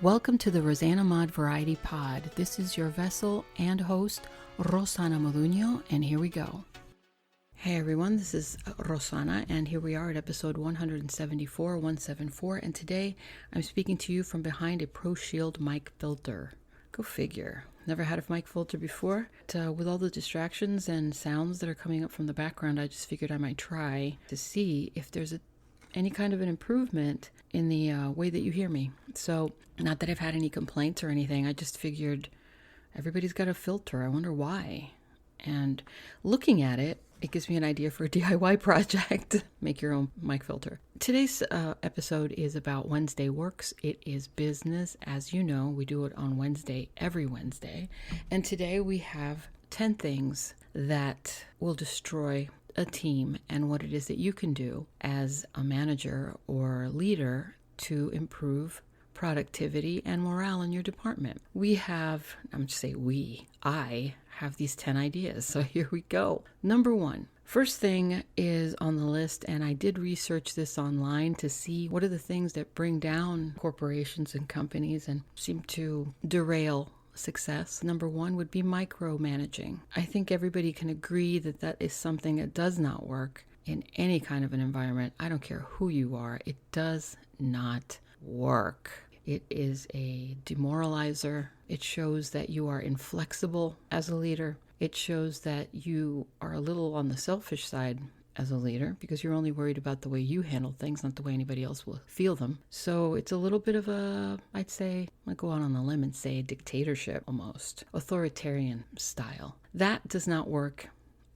Welcome to the rosanamod Variety Pod. This is your vessel and host, Rosana, and here we go. Hey everyone, this is Rosana, and here we are at episode 174, and today I'm speaking to you from behind a Pro Shield mic filter. Go figure. Never had a mic filter before. But, with all the distractions and sounds that are coming up from the background, I just figured I might try to see if there's any kind of an improvement in the way that you hear me. So, not that I've had any complaints or anything, I just figured everybody's got a filter. I wonder why. And looking at it, it gives me an idea for a DIY project. Make your own mic filter. Today's episode is about Wednesday Works. It is business. As you know, we do it on Wednesday, every Wednesday. And today we have 10 things that will destroy a team and what it is that you can do as a manager or leader to improve productivity and morale in your department. I have these 10 ideas. So here we go. Number one, first thing is on the list, and I did research this online to see what are the things that bring down corporations and companies and seem to derail success. Number one would be micromanaging. I think everybody can agree that that is something that does not work in any kind of an environment. I don't care who you are. It does not work. It is a demoralizer. It shows that you are inflexible as a leader. It shows that you are a little on the selfish side as a leader because you're only worried about the way you handle things, not the way anybody else will feel them. So it's a little bit of I'd go out on a limb and say dictatorship almost, authoritarian style. That does not work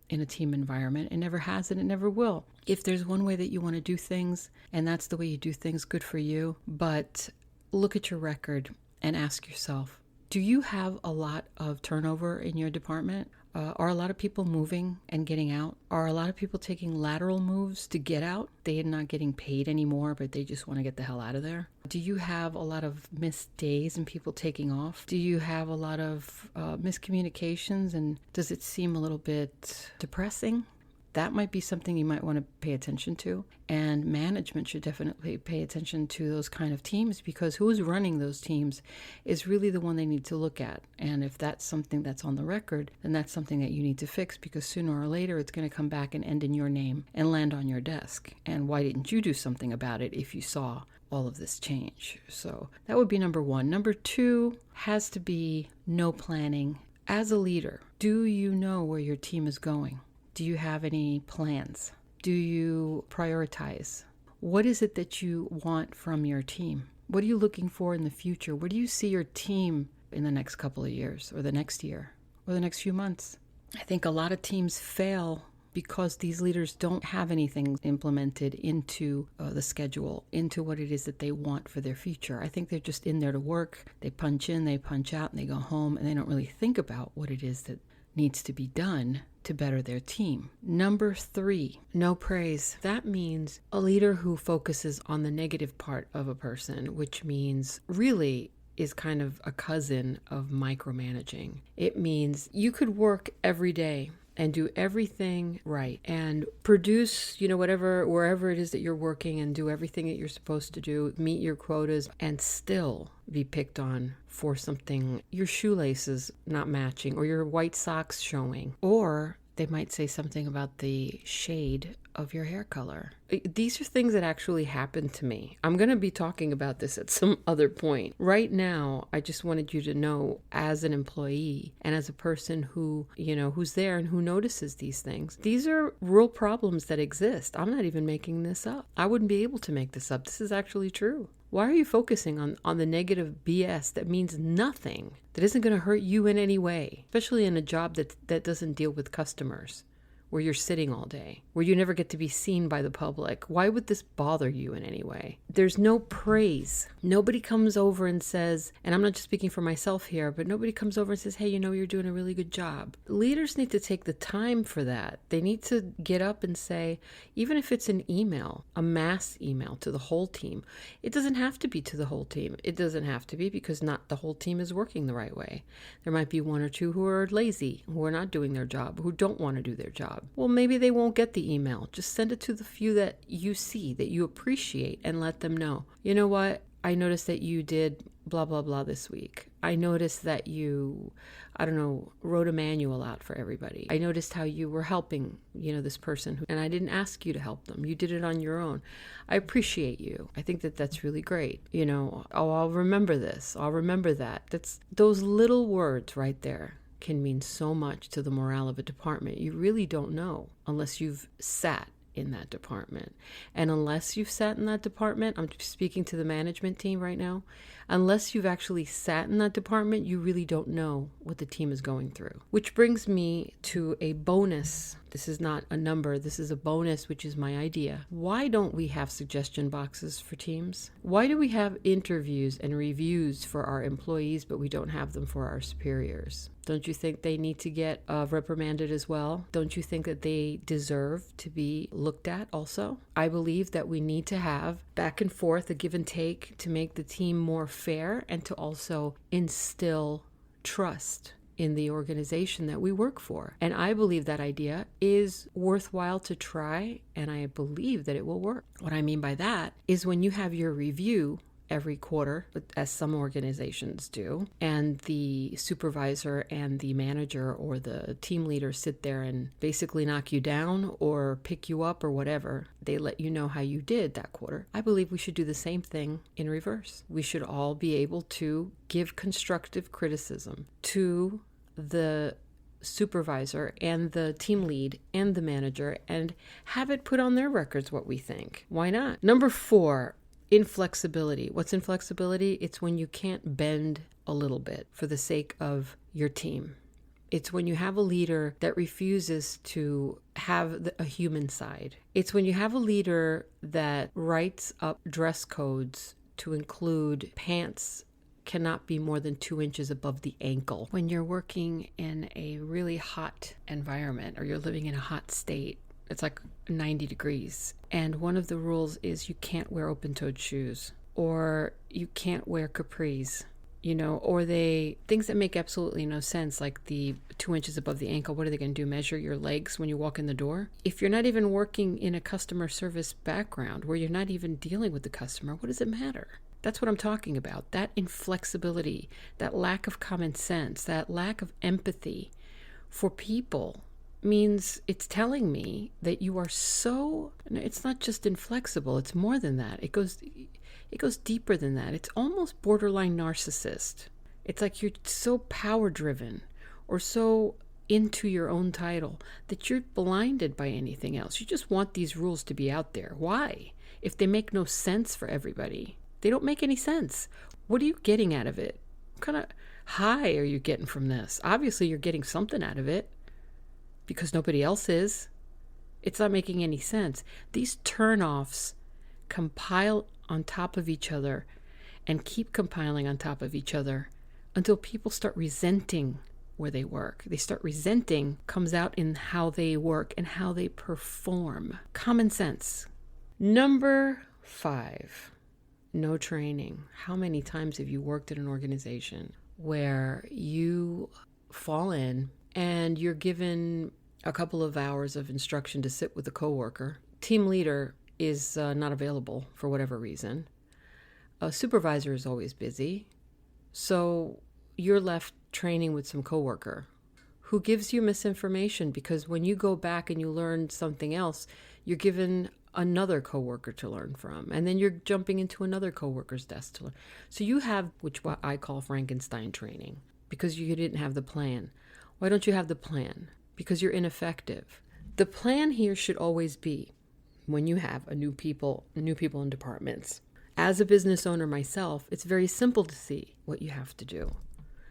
in a team environment. It never has and it never will. If there's one way that you want to do things and that's the way you do things, good for you. But look at your record and ask yourself, do you have a lot of turnover in your department? Are a lot of people moving and getting out? Are a lot of people taking lateral moves to get out? They are not getting paid anymore, but they just want to get the hell out of there. Do you have a lot of missed days and people taking off? Do you have a lot of miscommunications, and does it seem a little bit depressing? That might be something you might want to pay attention to. And management should definitely pay attention to those kind of teams, because who's running those teams is really the one they need to look at. And if that's something that's on the record, then that's something that you need to fix, because sooner or later it's going to come back and end in your name and land on your desk. And why didn't you do something about it if you saw all of this change? So that would be number one. Number two has to be no planning. As a leader, do you know where your team is going? Do you have any plans? Do you prioritize? What is it that you want from your team? What are you looking for in the future? Where do you see your team in the next couple of years, or the next year, or the next few months? I think a lot of teams fail because these leaders don't have anything implemented into the schedule, into what it is that they want for their future. I think they're just in there to work. They punch in, they punch out, and they go home, and they don't really think about what it is that needs to be done to better their team. Number three, no praise. That means a leader who focuses on the negative part of a person, which means really is kind of a cousin of micromanaging. It means you could work every day and do everything right and produce, wherever it is that you're working, and do everything that you're supposed to do, meet your quotas, and still be picked on for something, your shoelaces not matching or your white socks showing, or they might say something about the shade of your hair color. These are things that actually happened to me. I'm going to be talking about this at some other point. Right now, I just wanted you to know, as an employee and as a person who, who's there and who notices these things, these are real problems that exist. I'm not even making this up. I wouldn't be able to make this up. This is actually true. Why are you focusing on the negative BS that means nothing, that isn't going to hurt you in any way, especially in a job that doesn't deal with customers, where you're sitting all day, where you never get to be seen by the public? Why would this bother you in any way? There's no praise. Nobody comes over and says, and I'm not just speaking for myself here, but nobody comes over and says, hey, you're doing a really good job. Leaders need to take the time for that. They need to get up and say, even if it's an email, a mass email to the whole team, it doesn't have to be to the whole team. It doesn't have to be, because not the whole team is working the right way. There might be one or two who are lazy, who are not doing their job, who don't want to do their job. Well, maybe they won't get the email. Just send it to the few that you see, that you appreciate, and let them know. You know what? I noticed that you did blah, blah, blah this week. I noticed that you, wrote a manual out for everybody. I noticed how you were helping, this person, and I didn't ask you to help them. You did it on your own. I appreciate you. I think that that's really great. I'll remember this. I'll remember that. That's those little words right there can mean so much to the morale of a department. You really don't know unless you've sat in that department. And unless you've sat in that department, I'm speaking to the management team right now, unless you've actually sat in that department, you really don't know what the team is going through. Which brings me to a bonus. This is not a number, this is a bonus, which is my idea. Why don't we have suggestion boxes for teams? Why do we have interviews and reviews for our employees, but we don't have them for our superiors? Don't you think they need to get reprimanded as well? Don't you think that they deserve to be looked at also? I believe that we need to have back and forth, a give and take, to make the team more fair and to also instill trust in the organization that we work for. And I believe that idea is worthwhile to try, and I believe that it will work. What I mean by that is when you have your review every quarter, as some organizations do, and the supervisor and the manager or the team leader sit there and basically knock you down or pick you up or whatever, they let you know how you did that quarter. I believe we should do the same thing in reverse. We should all be able to give constructive criticism to the supervisor and the team lead and the manager and have it put on their records what we think. Why not? Number 4, inflexibility. What's inflexibility? It's when you can't bend a little bit for the sake of your team. It's when you have a leader that refuses to have a human side. It's when you have a leader that writes up dress codes to include pants cannot be more than 2 inches above the ankle. When you're working in a really hot environment or you're living in a hot state, it's like 90 degrees. And one of the rules is you can't wear open-toed shoes, or you can't wear capris, or things that make absolutely no sense, like the 2 inches above the ankle. What are they going to do? Measure your legs when you walk in the door? If you're not even working in a customer service background where you're not even dealing with the customer, what does it matter? That's what I'm talking about. That inflexibility, that lack of common sense, that lack of empathy for people means it's telling me that you are it's not just inflexible, it's more than that. It goes deeper than that. It's almost borderline narcissist. It's like you're so power driven or so into your own title that you're blinded by anything else. You just want these rules to be out there. Why? If they make no sense for everybody. They don't make any sense. What are you getting out of it? What kind of high are you getting from this? Obviously, you're getting something out of it because nobody else is. It's not making any sense. These turnoffs compile on top of each other and keep compiling on top of each other until people start resenting where they work. They start resenting comes out in how they work and how they perform. Common sense. Number 5. No training. How many times have you worked at an organization where you fall in and you're given a couple of hours of instruction to sit with a coworker? Team leader is not available for whatever reason. A supervisor is always busy. So you're left training with some coworker who gives you misinformation, because when you go back and you learn something else, you're given another coworker to learn from, and then you're jumping into another coworker's desk to learn. So you have, what I call Frankenstein training, because you didn't have the plan. Why don't you have the plan? Because you're ineffective. The plan here should always be, when you have new people in departments. As a business owner myself, it's very simple to see what you have to do.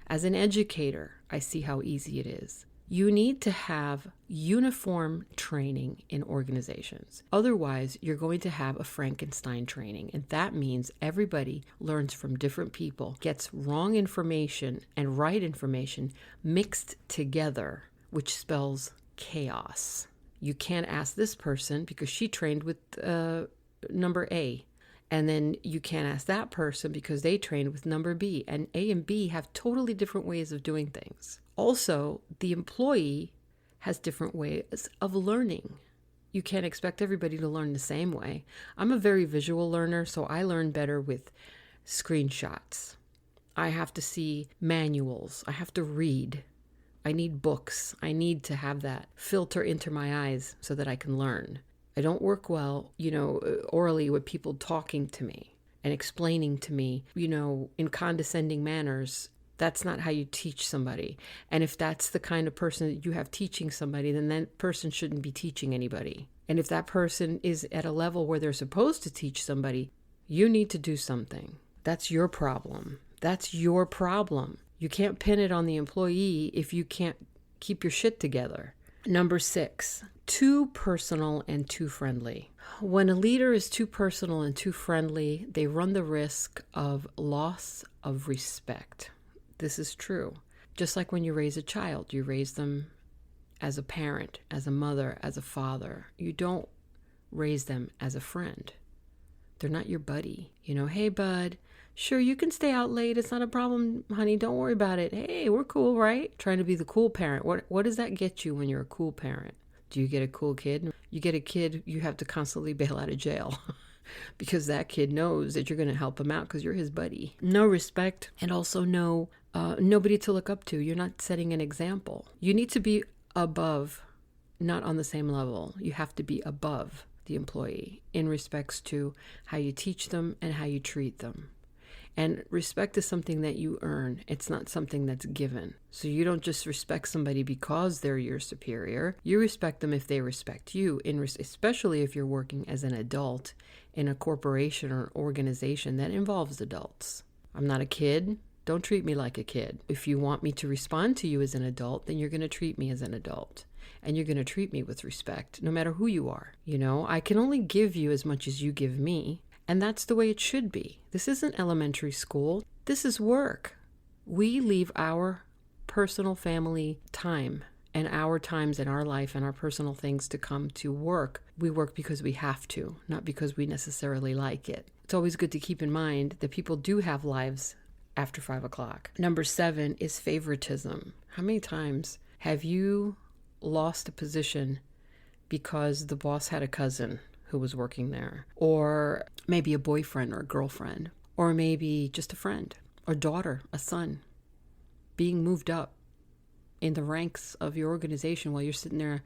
As an educator, I see how easy it is. You need to have uniform training in organizations. Otherwise, you're going to have a Frankenstein training. And that means everybody learns from different people, gets wrong information and right information mixed together, which spells chaos. You can't ask this person because she trained with number A. And then you can't ask that person because they trained with number B. And A and B have totally different ways of doing things. Also, the employee has different ways of learning. You can't expect everybody to learn the same way. I'm a very visual learner, so I learn better with screenshots. I have to see manuals. I have to read. I need books. I need to have that filter into my eyes so that I can learn. I don't work well, orally with people talking to me and explaining to me, in condescending manners. That's not how you teach somebody. And if that's the kind of person that you have teaching somebody, then that person shouldn't be teaching anybody. And if that person is at a level where they're supposed to teach somebody, you need to do something. That's your problem. That's your problem. You can't pin it on the employee if you can't keep your shit together. Number 6, too personal and too friendly. When a leader is too personal and too friendly, they run the risk of loss of respect. This is true. Just like when you raise a child, you raise them as a parent, as a mother, as a father. You don't raise them as a friend. They're not your buddy. Hey, bud, sure, you can stay out late. It's not a problem, honey. Don't worry about it. Hey, we're cool, right? Trying to be the cool parent. What does that get you when you're a cool parent? Do you get a cool kid? You get a kid you have to constantly bail out of jail because that kid knows that you're going to help him out because you're his buddy. No respect, and also nobody to look up to. You're not setting an example. You need to be above, not on the same level. You have to be above the employee in respects to how you teach them and how you treat them. And respect is something that you earn. It's not something that's given. So you don't just respect somebody because they're your superior. You respect them if they respect you, especially if you're working as an adult in a corporation or organization that involves adults. I'm not a kid. Don't treat me like a kid. If you want me to respond to you as an adult, then you're going to treat me as an adult. And you're going to treat me with respect, no matter who you are. I can only give you as much as you give me. And that's the way it should be. This isn't elementary school. This is work. We leave our personal family time and our times in our life and our personal things to come to work. We work because we have to, not because we necessarily like it. It's always good to keep in mind that people do have lives after 5 o'clock. Number 7 is favoritism. How many times have you lost a position because the boss had a cousin who was working there, or maybe a boyfriend or a girlfriend, or maybe just a friend, or daughter, a son, being moved up in the ranks of your organization while you're sitting there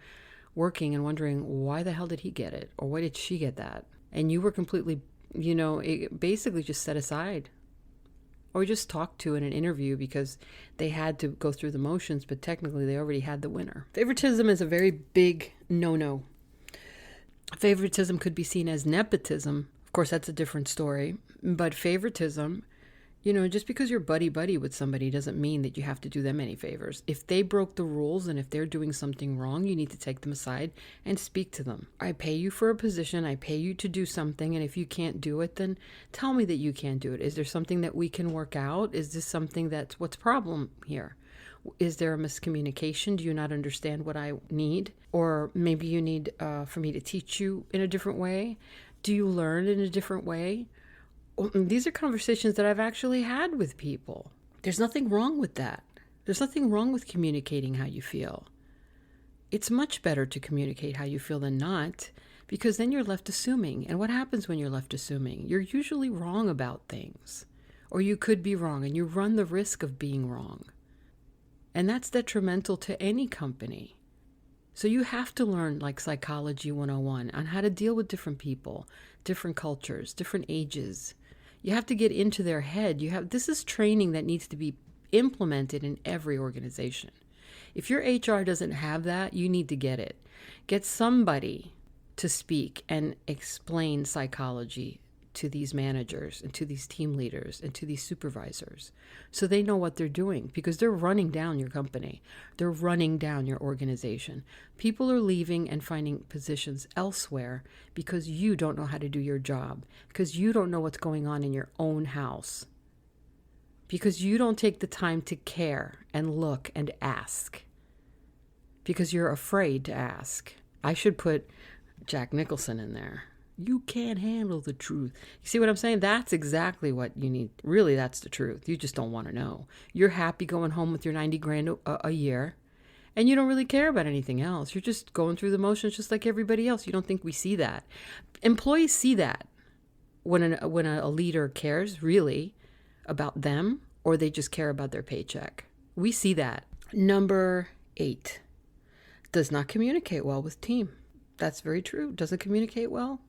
working and wondering, why the hell did he get it? Or why did she get that? And you were completely, basically just set aside or just talked to in an interview because they had to go through the motions, but technically they already had the winner. Favoritism is a very big no-no. Favoritism could be seen as nepotism. Of course, that's a different story. But favoritism, just because you're buddy-buddy with somebody doesn't mean that you have to do them any favors. If they broke the rules and if they're doing something wrong, you need to take them aside and speak to them. I pay you for a position. I pay you to do something. And if you can't do it, then tell me that you can't do it. Is there something that we can work out? Is this something what's the problem here? Is there a miscommunication? Do you not understand what I need? Or maybe you need for me to teach you in a different way? Do you learn in a different way? These are conversations that I've actually had with people. There's nothing wrong with that. There's nothing wrong with communicating how you feel. It's much better to communicate how you feel than not, because then you're left assuming. And what happens when you're left assuming? You're usually wrong about things, or you could be wrong, and you run the risk of being wrong. And that's detrimental to any company. So you have to learn like Psychology 101 on how to deal with different people, different cultures, different ages. You have to get into their head. This is training that needs to be implemented in every organization. If your HR doesn't have that, you need to get it. Get somebody to speak and explain psychology to these managers and to these team leaders and to these supervisors so they know what they're doing, because they're running down your company. They're running down your organization. People are leaving and finding positions elsewhere because you don't know how to do your job, because you don't know what's going on in your own house, because you don't take the time to care and look and ask, because you're afraid to ask. I should put Jack Nicholson in there. You can't handle the truth. You see what I'm saying? That's exactly what you need. Really, that's the truth. You just don't want to know. You're happy going home with your 90 grand a year, and you don't really care about anything else. You're just going through the motions just like everybody else. You don't think we see that. Employees see that when a leader cares really about them, or they just care about their paycheck. We see that. Number 8, does not communicate well with team. That's very true. Doesn't communicate well,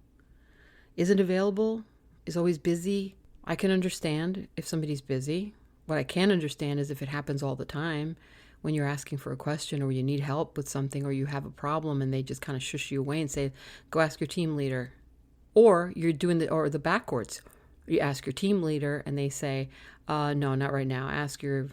isn't available, is always busy. I can understand if somebody's busy. What I can't understand is if it happens all the time, when you're asking for a question or you need help with something or you have a problem and they just kind of shush you away and say, go ask your team leader. Or you're doing the backwards. You ask your team leader and they say, no, not right now. Ask your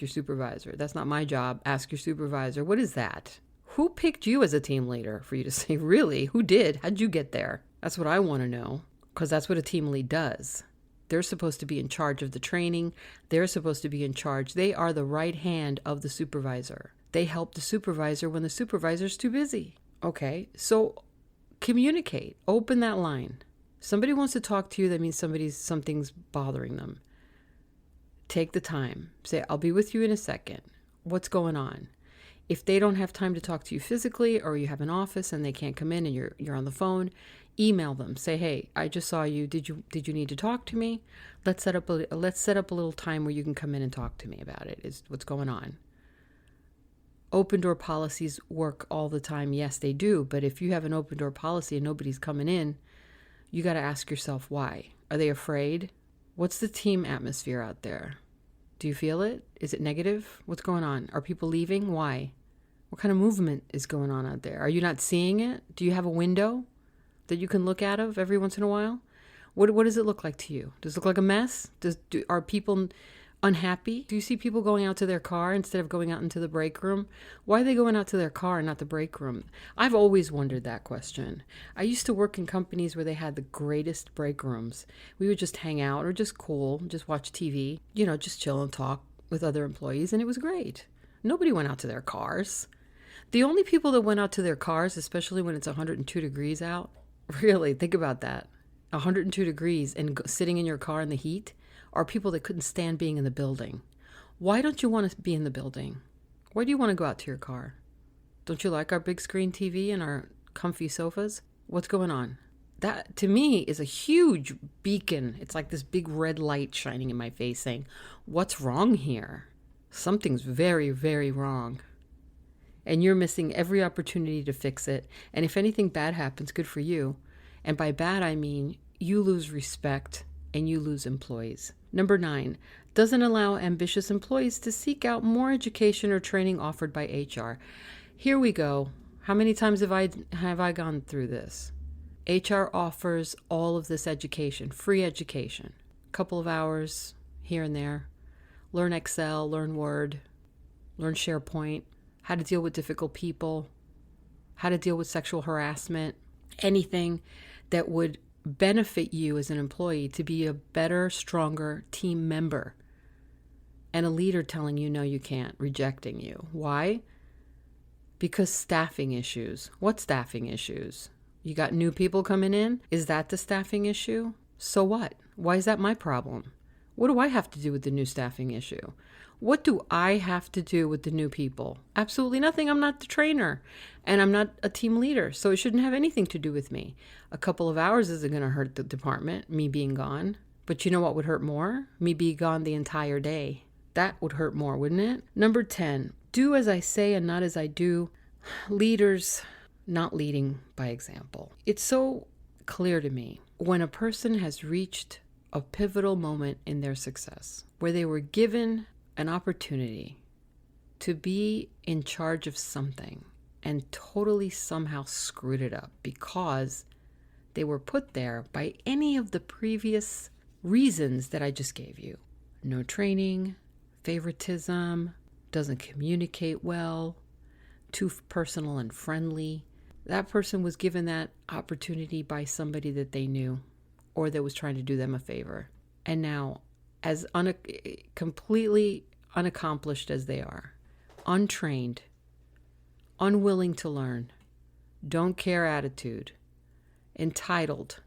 supervisor. That's not my job. Ask your supervisor. What is that? Who picked you as a team leader for you to say, really? Who did? How'd you get there? That's what I want to know, because that's what a team lead does. They're supposed to be in charge of the training. They're supposed to be in charge. They are the right hand of the supervisor. They help the supervisor when the supervisor's too busy. Okay, so communicate. Open that line. Somebody wants to talk to you, that means something's bothering them. Take the time. Say, I'll be with you in a second. What's going on? If they don't have time to talk to you physically, or you have an office and they can't come in and you're on the phone, email them. Say, hey, I just saw you. Did you need to talk to me? Let's set up a little time where you can come in and talk to me about it. Is what's going on. Open door policies work all the time. Yes, they do. But if you have an open door policy and nobody's coming in, you got to ask yourself why. Are they afraid? What's the team atmosphere out there? Do you feel it? Is it negative? What's going on? Are people leaving? Why? What kind of movement is going on out there? Are you not seeing it? Do you have a window that you can look out of every once in a while? What does it look like to you? Does it look like a mess? Are people unhappy? Do you see people going out to their car instead of going out into the break room? Why are they going out to their car and not the break room? I've always wondered that question. I used to work in companies where they had the greatest break rooms. We would just hang out or just just watch TV, just chill and talk with other employees, and it was great. Nobody went out to their cars. The only people that went out to their cars, especially when it's 102 degrees out, really, think about that. 102 degrees and sitting in your car in the heat, are people that couldn't stand being in the building. Why don't you want to be in the building? Why do you want to go out to your car? Don't you like our big screen TV and our comfy sofas? What's going on? That, to me, is a huge beacon. It's like this big red light shining in my face saying, what's wrong here? Something's very, very wrong. And you're missing every opportunity to fix it. And if anything bad happens, good for you. And by bad, I mean you lose respect and you lose employees. Number 9, doesn't allow ambitious employees to seek out more education or training offered by HR. Here we go. How many times have I gone through this? HR offers all of this education, free education, a couple of hours here and there. Learn Excel, learn Word, learn SharePoint, how to deal with difficult people, how to deal with sexual harassment, anything that would benefit you as an employee to be a better, stronger team member. And a leader telling you, no, you can't, rejecting you. Why? Because staffing issues. What staffing issues? You got new people coming in? Is that the staffing issue? So what? Why is that my problem? What do I have to do with the new staffing issue? What do I have to do with the new people? Absolutely nothing. I'm not the trainer and I'm not a team leader, so it shouldn't have anything to do with me. A couple of hours isn't going to hurt the department, me being gone. But you know what would hurt more? Me being gone the entire day. That would hurt more, wouldn't it? Number 10, do as I say and not as I do. Leaders not leading by example. It's so clear to me when a person has reached a pivotal moment in their success where they were given an opportunity to be in charge of something and totally somehow screwed it up because they were put there by any of the previous reasons that I just gave you. No training, favoritism, doesn't communicate well, too personal and friendly. That person was given that opportunity by somebody that they knew or that was trying to do them a favor. And now, as completely unaccomplished as they are, untrained, unwilling to learn, don't care attitude, entitled,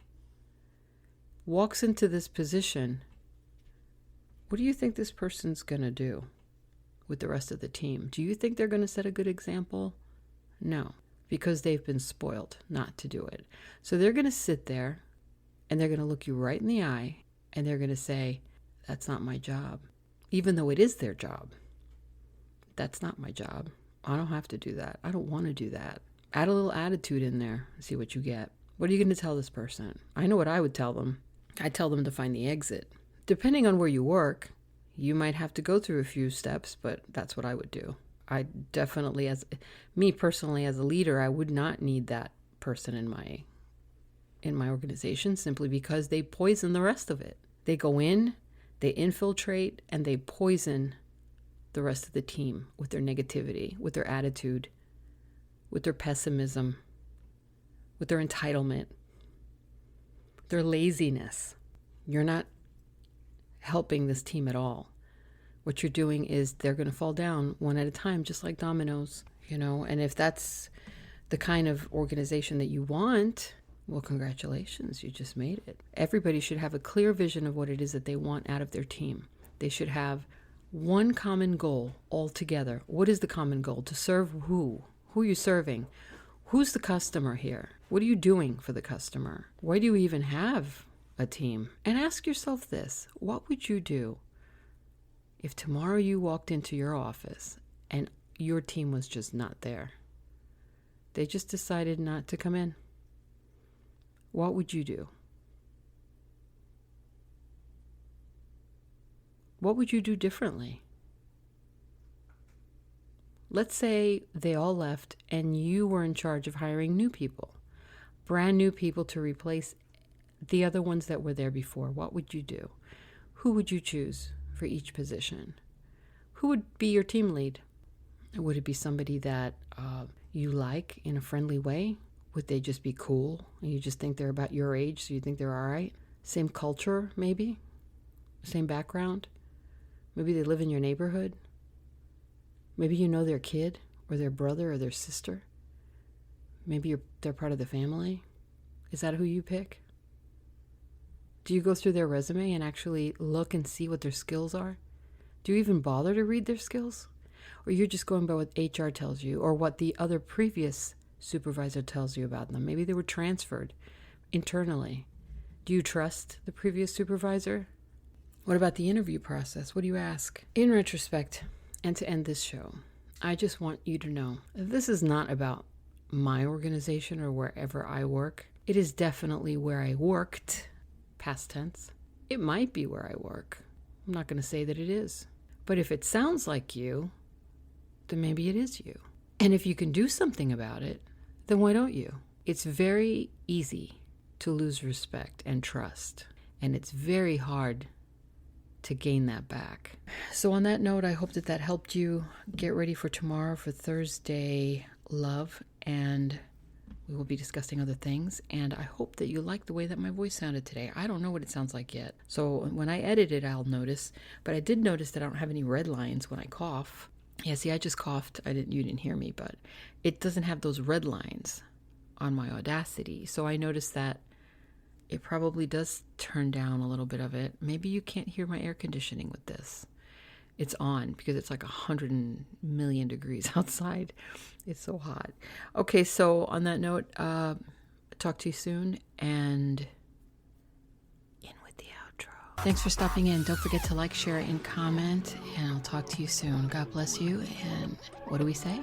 walks into this position, what do you think this person's going to do with the rest of the team? Do you think they're going to set a good example? No, because they've been spoiled not to do it. So they're going to sit there and they're going to look you right in the eye and they're going to say, that's not my job. even though it is their job. That's not my job. I don't have to do that. I don't want to do that. Add a little attitude in there, see what you get. What are you going to tell this person? I know what I would tell them. I'd tell them to find the exit. Depending on where you work, you might have to go through a few steps, but that's what I would do. I definitely, as me personally as a leader, I would not need that person in my organization, simply because they poison the rest of it. They go in, they infiltrate, and they poison the rest of the team with their negativity, with their attitude, with their pessimism, with their entitlement, their laziness. You're not helping this team at all. What you're doing is they're going to fall down one at a time, just like dominoes, and if that's the kind of organization that you want, well, congratulations, you just made it. Everybody should have a clear vision of what it is that they want out of their team. They should have one common goal all together. What is the common goal? To serve who? Who are you serving? Who's the customer here? What are you doing for the customer? Why do you even have a team? And ask yourself this: what would you do if tomorrow you walked into your office and your team was just not there? They just decided not to come in. What would you do? What would you do differently? Let's say they all left and you were in charge of hiring new people, brand new people to replace the other ones that were there before. What would you do? Who would you choose for each position? Who would be your team lead? Would it be somebody that you like in a friendly way? Would they just be cool and you just think they're about your age, so you think they're all right? Same culture, maybe? Same background? Maybe they live in your neighborhood? Maybe you know their kid or their brother or their sister? Maybe they're part of the family? Is that who you pick? Do you go through their resume and actually look and see what their skills are? Do you even bother to read their skills? Or you're just going by what HR tells you or what the other previous supervisor tells you about them? Maybe they were transferred internally. Do you trust the previous supervisor? What about the interview process? What do you ask? In retrospect, and to end this show, I just want you to know this is not about my organization or wherever I work. It is definitely where I worked, past tense. It might be where I work. I'm not going to say that it is. But if it sounds like you, then maybe it is you. And if you can do something about it, then why don't you? It's very easy to lose respect and trust. And it's very hard to gain that back. So on that note, I hope that helped you get ready for tomorrow, for Thursday Love, and we will be discussing other things. And I hope that you like the way that my voice sounded today. I don't know what it sounds like yet. So when I edit it, I'll notice. But I did notice that I don't have any red lines when I cough. Yeah, see, I just coughed. You didn't hear me, but it doesn't have those red lines on my Audacity. So I noticed that it probably does turn down a little bit of it. Maybe you can't hear my air conditioning with this. It's on because it's like 100 million degrees outside. It's so hot. Okay, so on that note, talk to you soon and in with the outro. Thanks for stopping in. Don't forget to like, share, and comment, and I'll talk to you soon. God bless you, and what do we say?